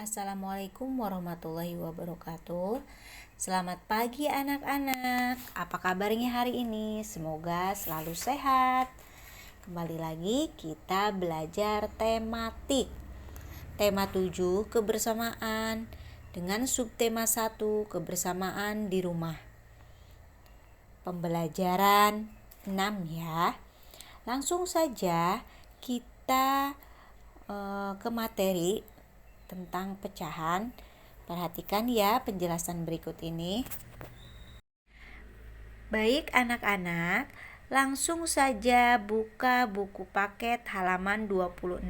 Assalamualaikum warahmatullahi wabarakatuh. Selamat pagi anak-anak. Apa kabarnya hari ini? Semoga selalu sehat. Kembali lagi kita belajar tematik. Tema 7 kebersamaan dengan subtema 1 kebersamaan di rumah. Pembelajaran 6 ya. Langsung saja kita ke materi tentang pecahan. Perhatikan ya penjelasan berikut ini. Baik anak-anak, langsung saja buka buku paket halaman 26.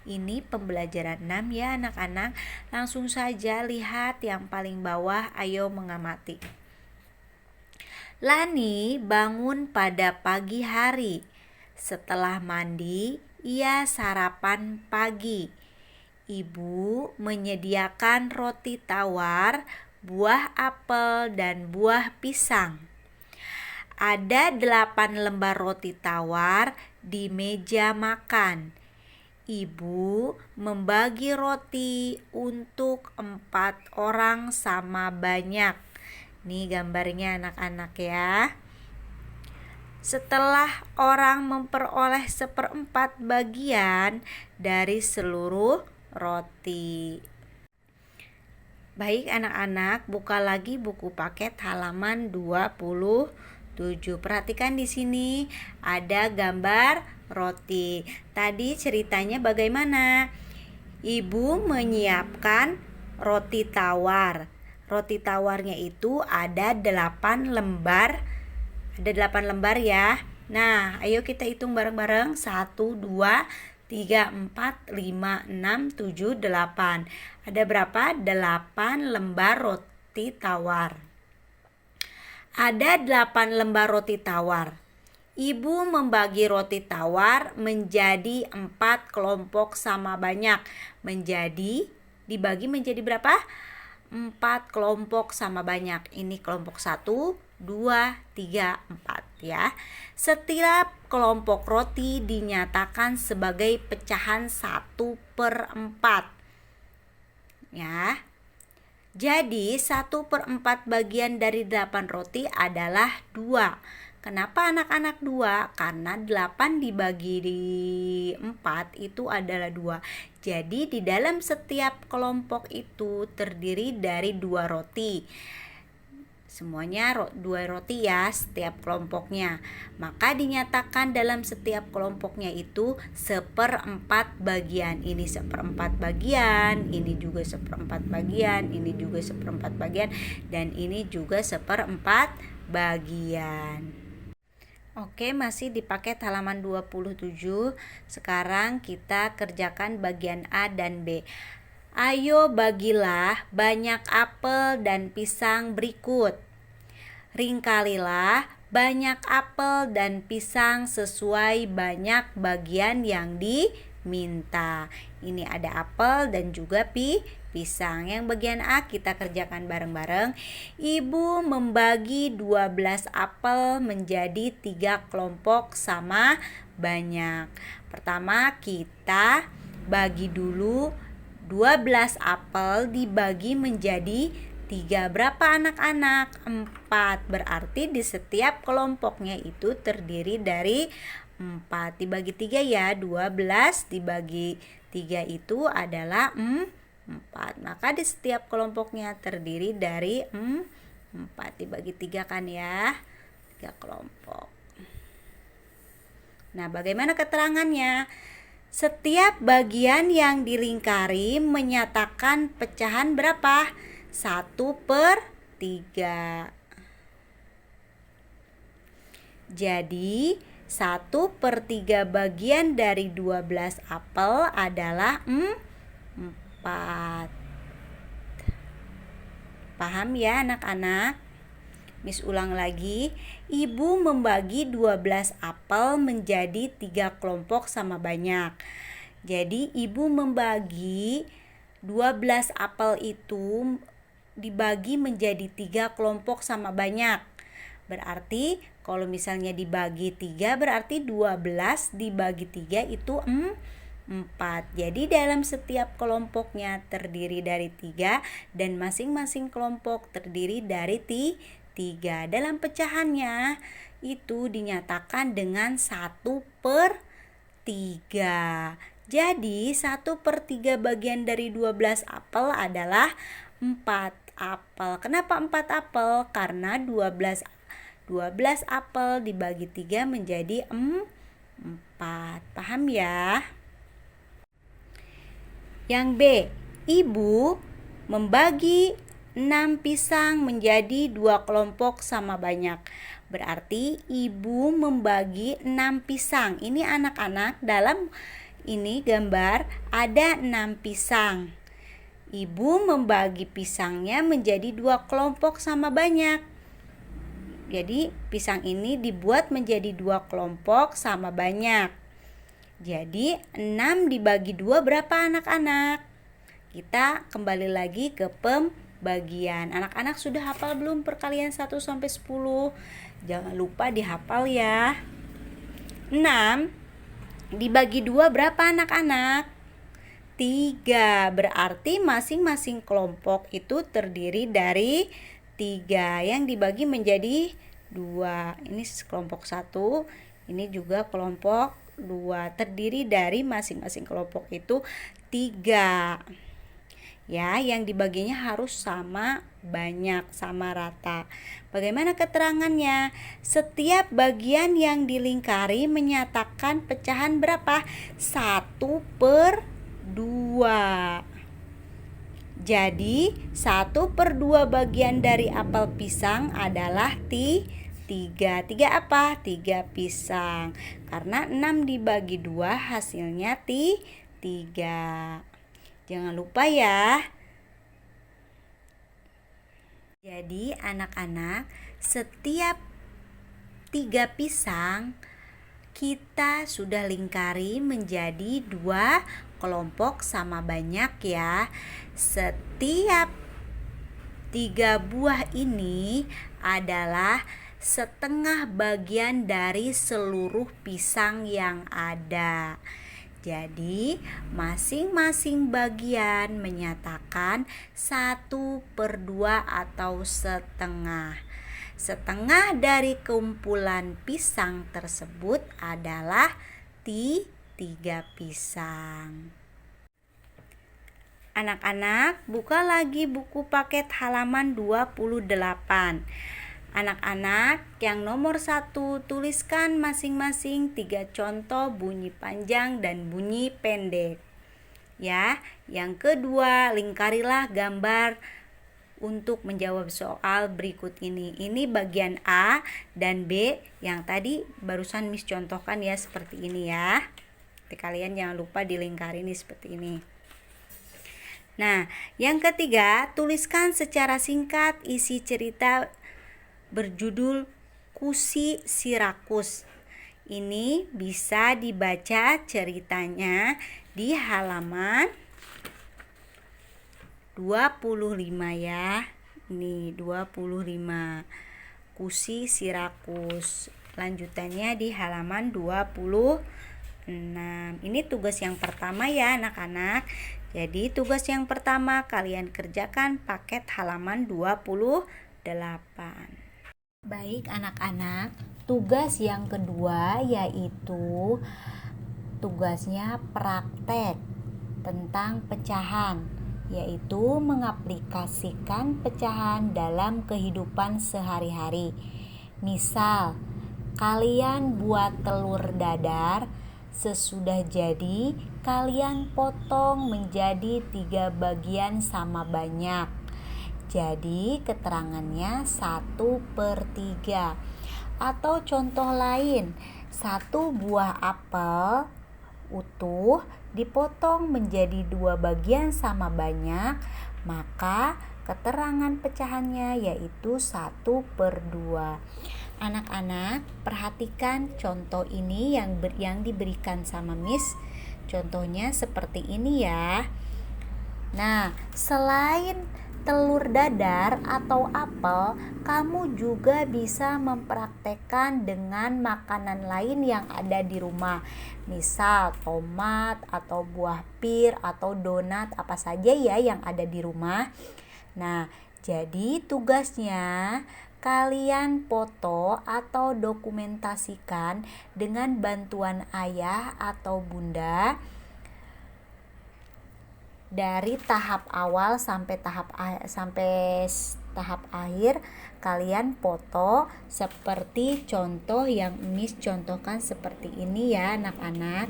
Ini pembelajaran 6 ya anak-anak. Langsung saja lihat yang paling bawah, ayo mengamati. Lani bangun pada pagi hari. Setelah mandi, ia sarapan pagi. Ibu menyediakan roti tawar, buah apel, dan buah pisang. Ada 8 lembar roti tawar di meja makan. Ibu membagi roti untuk 4 orang sama banyak. Nih gambarnya anak-anak ya. Setelah orang memperoleh 1/4 bagian dari seluruh roti. Baik anak-anak, buka lagi buku paket halaman 27. Perhatikan di sini ada gambar roti. Tadi ceritanya bagaimana? Ibu menyiapkan roti tawar. Roti tawarnya itu ada 8 lembar. Ada 8 lembar ya. Nah, ayo kita hitung bareng-bareng. 1, 2, 3, 4, 5, 6, 7, 8. Ada berapa? 8 lembar roti tawar. Ada 8 lembar roti tawar. Ibu membagi roti tawar menjadi 4 kelompok sama banyak. Dibagi menjadi berapa? 4 kelompok sama banyak. Ini kelompok 1, 2, 3, 4 ya. Setiap kelompok roti dinyatakan sebagai pecahan 1/4 ya. Jadi 1/4 bagian dari 8 roti adalah 2. Kenapa anak-anak 2? Karena 8 dibagi 4 itu adalah 2. Jadi di dalam setiap kelompok itu terdiri dari 2 roti. Semuanya 2 roti ya setiap kelompoknya. Maka dinyatakan dalam setiap kelompoknya itu 1/4 bagian. Ini 1/4 bagian, ini juga 1/4 bagian, ini juga 1/4 bagian, dan ini juga 1/4 bagian. Oke, masih di paket halaman 27. Sekarang kita kerjakan bagian A dan B. Ayo bagilah banyak apel dan pisang berikut. Ringkalilah banyak apel dan pisang sesuai banyak bagian yang diminta. Ini ada apel dan juga pisang. Yang bagian A kita kerjakan bareng-bareng. Ibu membagi 12 apel menjadi 3 kelompok sama banyak. Pertama kita bagi dulu 12 apel dibagi menjadi 3. Berapa anak-anak? 4. Berarti di setiap kelompoknya itu terdiri dari 4. Dibagi 3 ya. 12 dibagi 3 itu adalah 4. Maka di setiap kelompoknya terdiri dari 4. Dibagi 3 kan ya. 3 kelompok. Nah, bagaimana keterangannya? Setiap bagian yang dilingkari menyatakan pecahan berapa? 1/3. Jadi 1/3 bagian dari 12 apel adalah 4. Paham ya anak-anak? Miss ulang lagi. Ibu membagi 12 apel menjadi 3 kelompok sama banyak. Jadi ibu membagi 12 apel itu dibagi menjadi 3 kelompok sama banyak. Berarti kalau misalnya dibagi 3 berarti 12 dibagi 3 itu 4. Jadi dalam setiap kelompoknya terdiri dari 3 dan masing-masing kelompok terdiri dari 3. Dalam pecahannya itu dinyatakan dengan 1/3. Jadi 1/3 bagian dari 12 apel adalah 4 apel. Kenapa 4 apel? Karena 12 apel dibagi 3 menjadi 4. Paham ya? Yang B, ibu membagi 6 pisang menjadi 2 kelompok sama banyak. Berarti ibu membagi 6 pisang. Ini anak-anak, dalam ini gambar ada 6 pisang. Ibu membagi pisangnya menjadi 2 kelompok sama banyak. Jadi pisang ini dibuat menjadi 2 kelompok sama banyak. Jadi 6 dibagi 2 berapa anak-anak? Kita kembali lagi ke pembagian. Anak-anak sudah hafal belum perkalian 1 sampai 10? Jangan lupa dihafal ya. 6 dibagi 2 berapa anak-anak? 3. Berarti masing-masing kelompok itu terdiri dari 3 yang dibagi menjadi 2. Ini kelompok 1, ini juga kelompok 2. Terdiri dari masing-masing kelompok itu 3. Ya, yang dibaginya harus sama banyak, sama rata. Bagaimana keterangannya? Setiap bagian yang dilingkari menyatakan pecahan berapa? 1/2. Jadi 1/2 bagian dari apel pisang adalah 3. 3 apa? 3 pisang. Karena 6 dibagi 2 hasilnya 3. Jangan lupa ya. Jadi anak-anak, setiap 3 pisang kita sudah lingkari menjadi 2 kelompok sama banyak ya. Setiap 3 buah ini adalah setengah bagian dari seluruh pisang yang ada. Jadi masing-masing bagian menyatakan 1/2 atau setengah. Setengah dari kumpulan pisang tersebut adalah 3 pisang. Anak-anak, buka lagi buku paket halaman 28. Anak-anak, yang nomor 1 tuliskan masing-masing 3 contoh bunyi panjang dan bunyi pendek. Ya, yang kedua, lingkarilah gambar untuk menjawab soal berikut ini. Ini bagian A dan B yang tadi barusan Miss contohkan ya, seperti ini ya. Jadi kalian jangan lupa dilingkari nih seperti ini. Nah, yang ketiga, tuliskan secara singkat isi cerita berjudul Kusi Sirakus. Ini bisa dibaca ceritanya di halaman 25 ya. Ini 25. Kusi Sirakus. Lanjutannya di halaman 26. Ini tugas yang pertama ya anak-anak. Jadi tugas yang pertama kalian kerjakan paket halaman 28. Baik anak-anak, tugas yang kedua yaitu tugasnya praktek tentang pecahan, yaitu mengaplikasikan pecahan dalam kehidupan sehari-hari. Misal, kalian buat telur dadar, sesudah jadi kalian potong menjadi 3 bagian sama banyak. Jadi keterangannya 1/3. Atau contoh lain, 1 buah apel utuh dipotong menjadi 2 bagian sama banyak, maka keterangan pecahannya yaitu 1/2. Anak-anak, perhatikan contoh ini yang diberikan sama Miss. Contohnya seperti ini ya. Nah, selain telur dadar atau apel, kamu juga bisa mempraktekkan dengan makanan lain yang ada di rumah. Misal tomat atau buah pir atau donat, apa saja ya yang ada di rumah. Nah, jadi tugasnya kalian foto atau dokumentasikan dengan bantuan ayah atau bunda dari tahap awal sampai tahap akhir. Kalian foto seperti contoh yang Miss contohkan seperti ini ya anak-anak.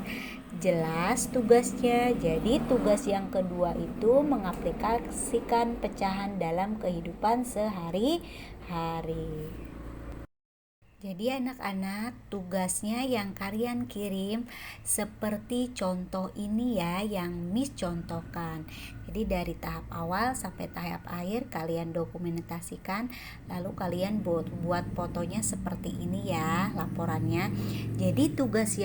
Jelas tugasnya. Jadi tugas yang kedua itu mengaplikasikan pecahan dalam kehidupan sehari-hari. Jadi anak-anak, tugasnya yang kalian kirim seperti contoh ini ya yang Miss contohkan. Jadi dari tahap awal sampai tahap akhir kalian dokumentasikan, lalu kalian buat fotonya seperti ini ya laporannya. Jadi tugas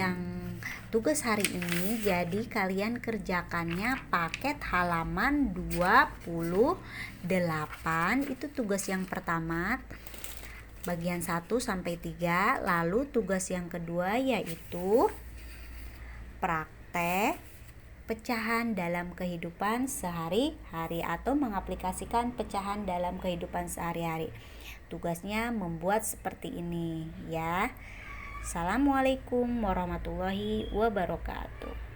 hari ini, jadi kalian kerjakannya paket halaman 28. Itu tugas yang pertama, bagian 1 sampai 3. Lalu tugas yang kedua yaitu praktek pecahan dalam kehidupan sehari-hari atau mengaplikasikan pecahan dalam kehidupan sehari-hari. Tugasnya membuat seperti ini ya. Assalamualaikum warahmatullahi wabarakatuh.